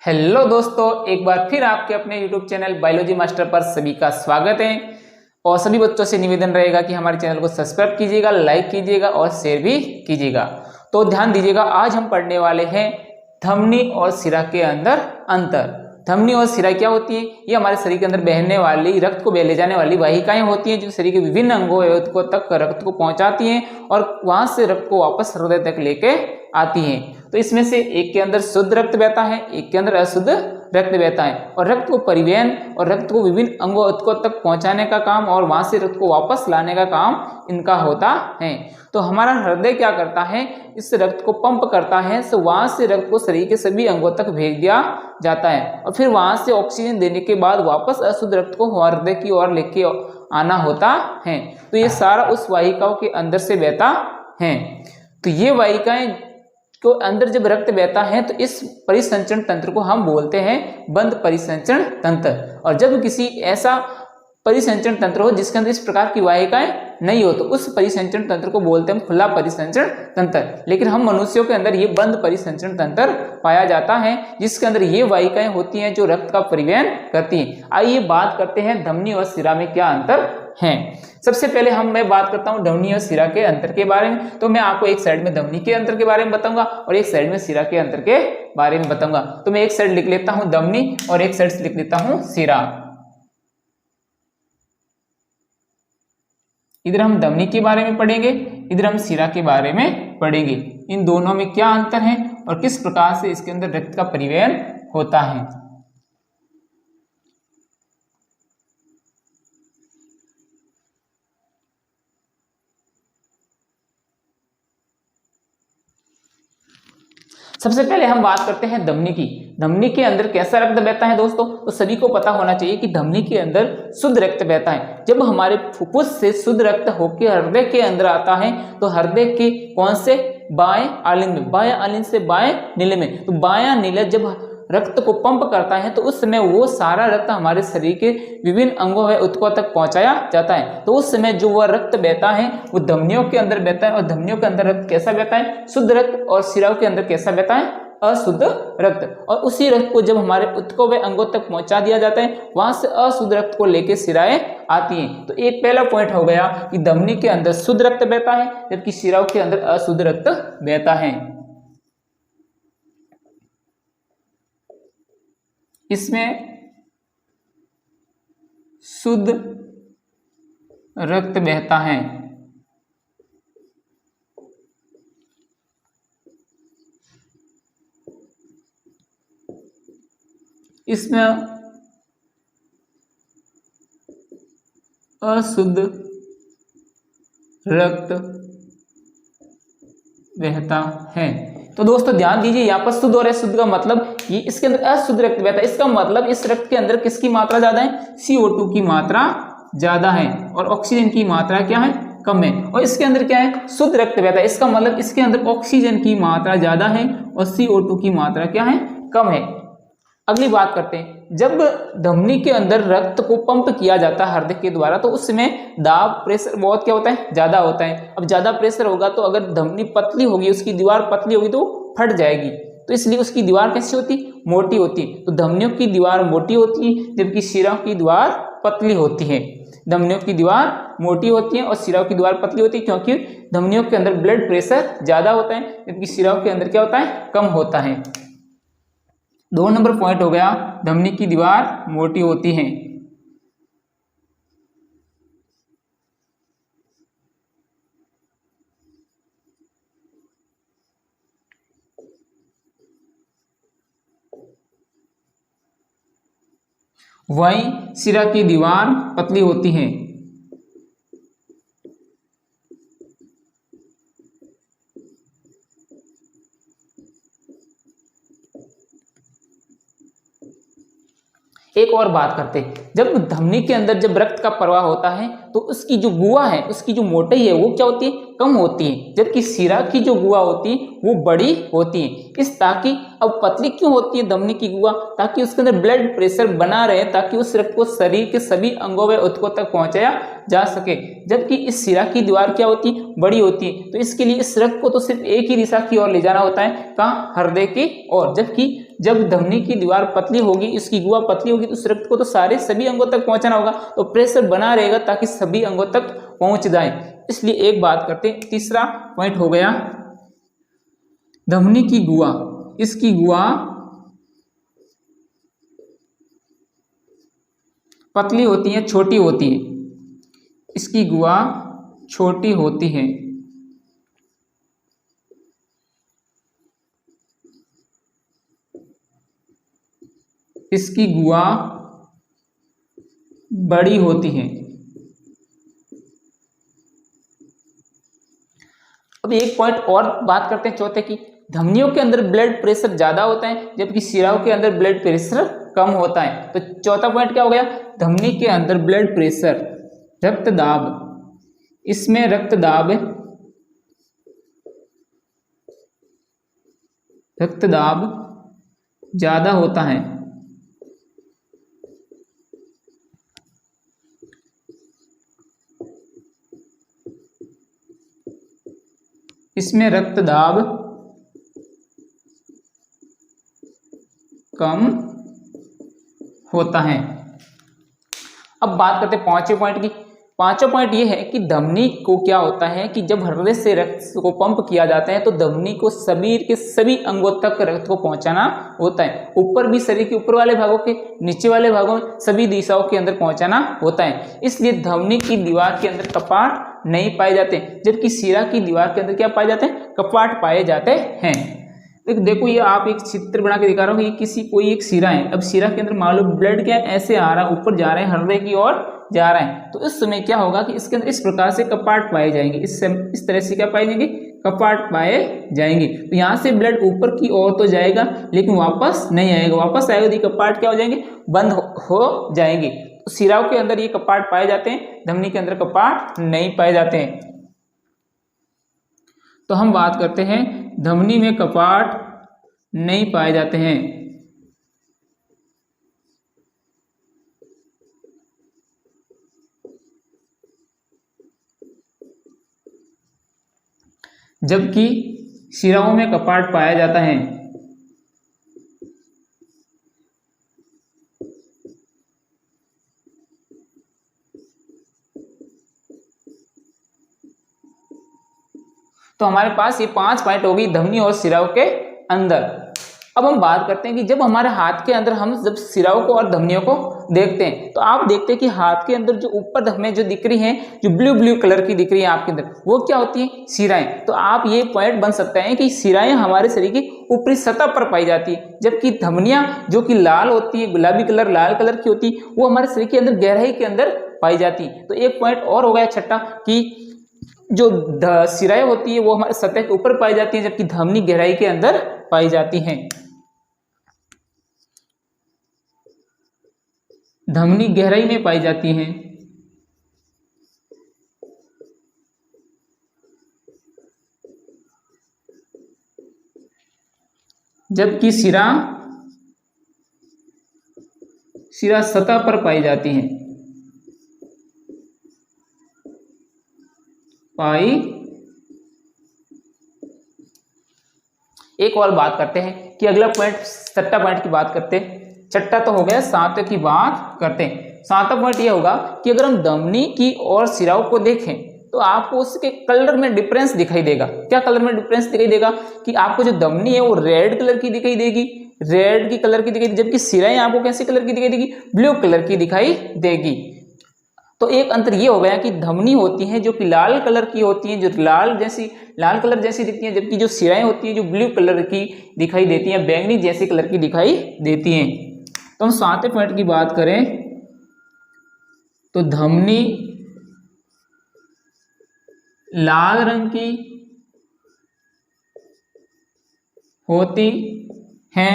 Hello दोस्तों, एक बार फिर आपके अपने YouTube चैनल बायोलॉजी मास्टर पर सभी का स्वागत है। और सभी बच्चों से निवेदन रहेगा कि हमारे चैनल को सब्सक्राइब कीजिएगा, लाइक कीजिएगा और शेयर भी कीजिएगा। तो ध्यान दीजिएगा, आज हम पढ़ने वाले हैं धमनी और शिरा के अंदर अंतर। धमनी और शिरा क्या होती है? ये हमारे शरीर के अंदर बहने वाली, रक्त को ले जाने वाली वाहिकाएं होती हैं जो शरीर के विभिन्न अंगों तक रक्त को पहुंचाती हैं और वहां से रक्त को वापस हृदय तक लेके आती हैं। तो इसमें से एक के अंदर शुद्ध रक्त बहता है, एक के अंदर अशुद्ध रक्त बहता है। और रक्त को परिवहन और रक्त को विभिन्न अंगों तक पहुंचाने का काम और वहां से रक्त को वापस लाने का काम इनका होता है। तो हमारा हृदय क्या करता है? इस रक्त को पंप करता है, तो वहां से रक्त को शरीर के सभी अंगों तक भेज दिया जाता है और फिर वहां से ऑक्सीजन देने के बाद वापस अशुद्ध रक्त को हृदय की ओर लेके आना होता है। तो ये सारा उस वाहिकाओं के अंदर से बहता है। तो ये वाहिकाएं को अंदर जब रक्त बहता है तो इस परिसंचरण तंत्र को हम बोलते हैं बंद परिसंचरण तंत्र। और जब किसी ऐसा परिसंचरण तंत्र हो जिसके अंदर इस प्रकार की वाहिकाएं नहीं हो तो उस परिसंचरण तंत्र को बोलते हैं खुला परिसंचरण तंत्र। लेकिन हम मनुष्यों के अंदर ये बंद परिसंचरण तंत्र पाया जाता है जिसके अंदर ये वाहिकाएं होती हैं जो रक्त का परिवहन करती हैं। आइए बात करते हैं धमनी और शिरा में क्या अंतर है। सबसे पहले मैं बात करता हूं धमनी और शिरा के अंतर के बारे में। तो मैं आपको एक साइड में धमनी के अंतर के बारे में बताऊंगा और एक साइड में शिरा के अंतर के बारे में बताऊंगा। तो मैं एक साइड लिख लेता हूं धमनी और एक साइड से लिख लेता हूं शिरा। इधर हम धमनी के बारे में पढ़ेंगे, इधर हम शिरा के बारे में पढ़ेंगे। इन दोनों में क्या अंतर है और किस प्रकार से इसके अंदर रक्त का परिवहन होता है। सबसे पहले हम बात करते हैं धमनी की। धमनी के अंदर कैसा रक्त बहता है दोस्तों? तो सभी को पता होना चाहिए कि धमनी के अंदर शुद्ध रक्त बहता है। जब हमारे फुफ्फुस से शुद्ध रक्त होकर हृदय के अंदर आता है तो हृदय के कौन से बाएं आलिंद में, बाएं आलिंद से बाएं नीले में, तो बायां नीला जब रक्त को पंप करता है तो उस समय वो सारा रक्त हमारे शरीर के विभिन्न अंगों व ऊतकों तक पहुंचाया जाता है। तो उस समय जो वह रक्त बहता है वो धमनियों के अंदर बहता है। और धमनियों के अंदर रक्त कैसा बहता है? शुद्ध रक्त। और शिराओं के अंदर कैसा बहता है? अशुद्ध रक्त। और उसी रक्त को जब हमारे ऊतकों व अंगों तक पहुंचा दिया जाता है वहां से अशुद्ध रक्त को लेकर शिराएं आती हैं। तो एक पहला पॉइंट हो गया कि धमनी के अंदर शुद्ध रक्त बहता है जबकि शिराओं के अंदर अशुद्ध रक्त बहता है। इसमें शुद्ध रक्त बहता है, इसमें अशुद्ध रक्त बहता है। तो दोस्तों ध्यान दीजिए, यहाँ पर शुद्ध और अशुद्ध का मतलब ये इसके अंदर अशुद्ध रक्त बहता है। इसका मतलब इस रक्त के अंदर किसकी मात्रा ज्यादा है? CO2 की मात्रा ज्यादा है और ऑक्सीजन की मात्रा क्या है? कम है। और इसके अंदर क्या है? शुद्ध रक्त बहता है। इसका मतलब इसके अंदर ऑक्सीजन की मात्रा ज्यादा है और CO2 की मात्रा क्या है? कम है। अगली बात करते हैं, जब धमनी के अंदर रक्त को पंप किया जाता है हृदय के द्वारा तो उस समय दाब, प्रेशर बहुत क्या होता है? ज्यादा होता है। अब ज्यादा प्रेशर होगा तो अगर धमनी पतली होगी, उसकी दीवार पतली होगी तो फट जाएगी। तो इसलिए उसकी दीवार कैसी होती? मोटी होती है। तो धमनियों की दीवार मोटी होती है जबकि शिराओं की दीवार पतली होती है। धमनियों की दीवार मोटी होती है और शिराओं की दीवार पतली होती है क्योंकि धमनियों के अंदर ब्लड प्रेशर ज्यादा होता है जबकि शिराओं के अंदर क्या होता है? कम होता है। 2 नंबर पॉइंट हो गया, धमनी की दीवार मोटी होती है। वहीं शिरा की दीवार पतली होती है। एक और बात करते हैं, जब धमनी के अंदर जब रक्त का प्रवाह होता है तो उसकी जो गुहा है, उसकी जो मोटाई है वो क्या होती है? कम होती है। जबकि शिरा की जो गुहा होती है वो बड़ी होती है। इस ताकि अब पतली क्यों होती है धमनी की गुहा? ताकि उसके अंदर ब्लड प्रेशर बना रहे, ताकि उस रक्त को शरीर के सभी अंगों व ऊतकों तक पहुंचाया जा सके। जबकि इस शिरा की दीवार क्या होती है? बड़ी होती है। तो इसके लिए इस रक्त को तो सिर्फ एक ही दिशा की ओर ले जाना होता है, कहाँ? हृदय की ओर। जबकि जब धमनी की दीवार पतली होगी, इसकी गुहा पतली होगी, तो उस रक्त को तो सभी अंगों तक पहुंचाना होगा, तो प्रेशर बना रहेगा ताकि सभी अंगों तक पहुंच जाए। इसलिए एक बात करते हैं, तीसरा पॉइंट हो गया धमनी की गुहा। इसकी गुहा पतली होती है, छोटी होती है, इसकी गुहा छोटी होती है। इसकी गुहा बड़ी होती है। अब एक पॉइंट और बात करते हैं चौथे की, धमनियों के अंदर ब्लड प्रेशर ज्यादा होता है जबकि शिराओं के अंदर ब्लड प्रेशर कम होता है। तो चौथा पॉइंट क्या हो गया, धमनी के अंदर ब्लड प्रेशर, रक्तदाब, इसमें रक्तदाब ज्यादा होता है। इसमें रक्तदाब कम होता है। अब बात करते हैं पांचवें पॉइंट की। पांचवा पॉइंट ये है कि धमनी को क्या होता है कि जब हृदय से रक्त को पंप किया जाता है तो धमनी को शरीर के सभी अंगों तक रक्त को पहुंचाना होता है। ऊपर भी शरीर के ऊपर वाले भागों के, नीचे वाले भागों में, सभी दिशाओं के अंदर पहुंचाना होता है। इसलिए धमनी की दीवार के अंदर कपाट नहीं पाए जाते, जबकि शिरा की दीवार के अंदर क्या पाए जाते हैं, कपाट पाए जाते हैं। देखो ये आप एक चित्र बना के दिखा रहा हूँ, ये किसी कोई एक शिरा है। अब शिरा के अंदर मान लो ब्लड क्या ऐसे आ रहा है, ऊपर जा रहा है, हृदय की ओर जा रहा है, तो इस समय क्या होगा कि इसके अंदर इस प्रकार से कपाट पाए जाएंगे। इस तरह से क्या पाए जाएंगे, कपाट पाए जाएंगे। तो यहाँ से ब्लड ऊपर की ओर तो जाएगा लेकिन वापस नहीं आएगा, वापस आएगा तो कपाट क्या हो जाएंगे, बंद हो जाएंगे। तो शिराओं के अंदर ये कपाट पाए जाते हैं, धमनी के अंदर कपाट नहीं पाए जाते हैं। तो हम बात करते हैं धमनी में कपाट नहीं पाए जाते हैं। जबकि शिराओं में कपाट पाया जाता है। तो हमारे पास ये 5 पॉइंट हो गई धमनी और शिराओं के अंदर। अब हम बात करते हैं कि जब हमारे हाथ के अंदर हम जब शिराओं को और धमनियों को देखते हैं तो आप देखते हैं कि हाथ के अंदर जो ऊपर हमें जो दिख रही है, जो ब्लू कलर की दिख रही है आपके अंदर, वो क्या होती है, शिराएं। तो आप ये पॉइंट बन सकते हैं कि शिराएं हमारे शरीर की ऊपरी सतह पर पाई जाती है, जबकि धमनियां जो कि लाल होती है, गुलाबी कलर लाल कलर की होती है, वो हमारे शरीर के अंदर गहराई के अंदर पाई जाती है। तो एक पॉइंट और हो गया छठा कि जो शिराएं होती है वो हमारे सतह के ऊपर पाई जाती है, जबकि धमनी गहराई के अंदर पाई जाती है। धमनी गहराई में पाई जाती है। जबकि शिरा सतह पर पाई जाती है, एक और बात करते हैं कि अगला पॉइंट, छठा पॉइंट की बात करते हैं। छठा तो हो गया, सातवें की बात करते हैं। सातवां पॉइंट यह होगा कि अगर हम धमनी की और शिराओं को देखें तो आपको उसके कलर में डिफरेंस दिखाई देगा। क्या कलर में डिफरेंस दिखाई देगा कि आपको जो धमनी है वो रेड कलर की दिखाई देगी, रेड की कलर की दिखाई देगी, जबकि शिराएं आपको कैसे कलर की दिखाई देगी, ब्लू कलर की दिखाई देगी। तो एक अंतर ये हो गया कि धमनी होती है जो कि लाल कलर की होती है, जो लाल कलर जैसी दिखती है, जबकि जो शिराएं होती है जो ब्लू कलर की दिखाई देती हैं, बैंगनी जैसे कलर की दिखाई देती हैं। तो हम सातवें पॉइंट की बात करें तो धमनी लाल रंग की होती हैं,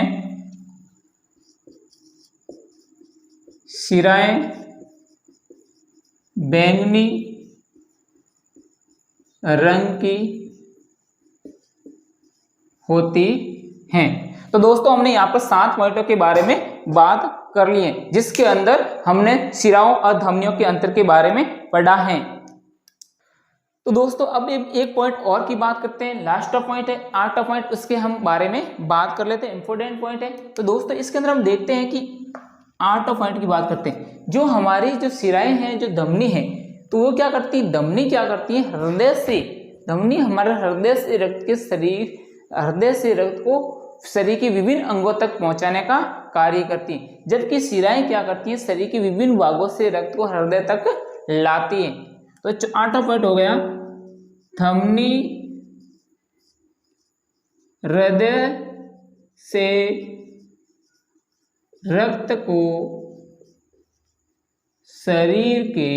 शिराएं बैंगनी रंग की होती हैं। तो दोस्तों हमने यहाँ पर 7 पॉइंटों के बारे में बात कर ली है, जिसके अंदर हमने शिराओं और धमनियों के अंतर के बारे में पढ़ा है। तो दोस्तों अब एक पॉइंट और की बात करते हैं, लास्ट ऑफ पॉइंट है, आर्ट ऑफ पॉइंट, उसके हम बारे में बात कर लेते हैं, इंपॉर्टेंट पॉइंट है। तो दोस्तों इसके अंदर हम देखते हैं कि आर्ट ऑफ पॉइंट की बात करते हैं, जो हमारी जो सिराएं हैं, जो धमनी है, तो वो क्या करती है, धमनी क्या करती है, हृदय से, धमनी हमारे हृदय से रक्त के शरीर, हृदय से रक्त को शरीर के विभिन्न अंगों तक पहुंचाने का कार्य करती है, जबकि सिराएं क्या करती हैं, शरीर के विभिन्न भागों से रक्त को हृदय तक लाती हैं। तो आर्ट ऑफ पॉइंट हो गया, धमनी हृदय से रक्त को शरीर के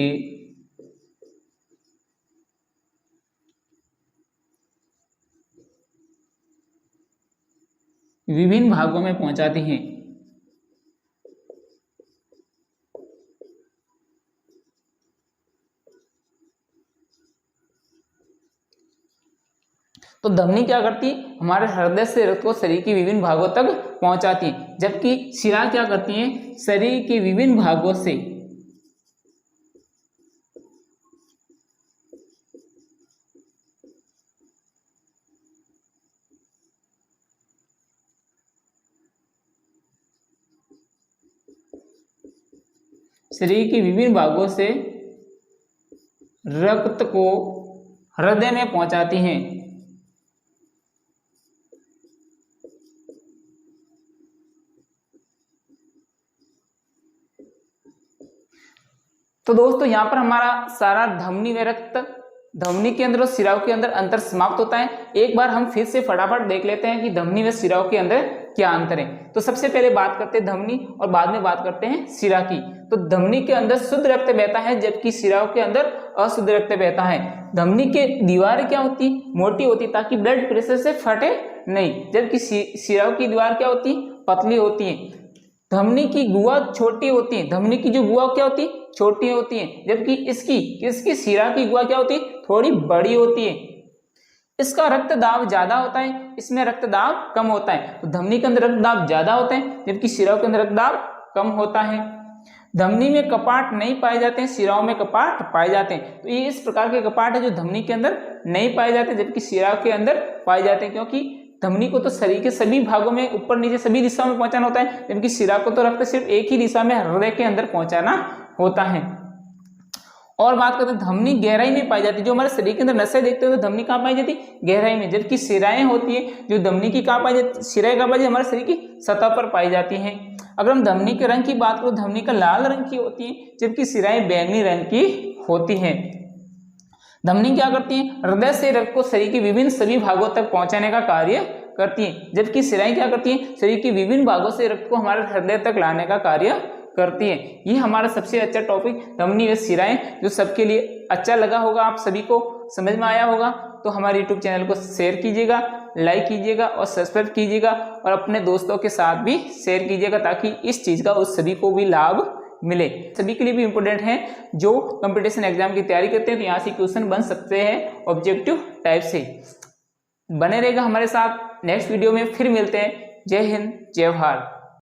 विभिन्न भागों में पहुंचाती हैं। तो धमनी क्या करती है, हमारे हृदय से रक्त को शरीर के विभिन्न भागों तक पहुंचाती है, जबकि शिरा क्या करती हैं, शरीर के विभिन्न भागों से शरीर के विभिन्न भागों से रक्त को हृदय में पहुंचाती हैं। तो दोस्तों यहाँ पर हमारा सारा धमनी में रक्त, धमनी के अंदर और सिराओं के अंदर अंतर समाप्त होता है। एक बार हम फिर से फटाफट देख लेते हैं कि धमनी व सिराओं के अंदर क्या अंतर है। तो सबसे पहले बात करते हैं धमनी और बाद में बात करते हैं सिरा की। तो धमनी के अंदर शुद्ध रक्त बहता है, जबकि सिराओं के अंदर अशुद्ध रक्त बहता है। धमनी के दीवार क्या होती, मोटी होती ताकि ब्लड प्रेशर से फटे नहीं, जबकि सिराओं की दीवार क्या होती, पतली होती है। धमनी की गुहा छोटी होती है, धमनी की जो गुहा क्या होती है, छोटी होती है, जबकि इसकी सिरा की गुहा क्या होती है, थोड़ी बड़ी होती है। इसका रक्त दाब ज्यादा होता है, इसमें रक्त दाब कम होता है। तो धमनी के अंदर रक्त दाब ज्यादा होता है, जबकि सिराओं के अंदर रक्त दाब कम होता है। धमनी में कपाट नहीं पाए जाते हैं, सिराओं में कपाट पाए जाते हैं। तो ये इस प्रकार के कपाट है जो धमनी के अंदर नहीं पाए जाते, जबकि सिराओं के अंदर पाए जाते हैं, क्योंकि धमनी को तो शरीर के सभी भागों में ऊपर नीचे सभी दिशाओं में पहुंचाना होता है, जबकि सिरा को तो रक्त सिर्फ एक ही दिशा में हृदय के अंदर पहुंचाना होता है। और बात करते हैं धमनी गहराई में पाई जाती है, जो हमारे शरीर के अंदर नसें देखते हो तो धमनी कहाँ पाई जाती है, गहराई में, जबकि सिराएं होती है जो धमनी की कहाँ पाई जाती, सिराएं कहाँ पाई जाती है, हमारे शरीर की सतह पर पाई जाती है। अगर हम धमनी के रंग की बात करें, धमनी का लाल रंग की होती है, जबकि सिराएं बैंगनी रंग की होती है। धमनी क्या करती है, हृदय से रक्त को शरीर के विभिन्न सभी भागों तक पहुंचाने का कार्य करती है, जबकि सिराएं क्या करती है, शरीर के विभिन्न भागों से रक्त को हमारे हृदय तक लाने का कार्य करती है। ये हमारा सबसे अच्छा टॉपिक धमनी व सिराएं, जो सबके लिए अच्छा लगा होगा, आप सभी को समझ में आया होगा। तो हमारे YouTube चैनल को शेयर कीजिएगा, लाइक कीजिएगा और सब्सक्राइब कीजिएगा, और अपने दोस्तों के साथ भी शेयर कीजिएगा, ताकि इस चीज़ का उस सभी को भी लाभ मिले। सभी के लिए भी इम्पोर्टेंट है जो कंपटीशन एग्जाम की तैयारी करते हैं, तो यहाँ से क्वेश्चन बन सकते हैं ऑब्जेक्टिव टाइप से। बने रहेगा हमारे साथ, नेक्स्ट वीडियो में फिर मिलते हैं। जय हिंद, जय भारत।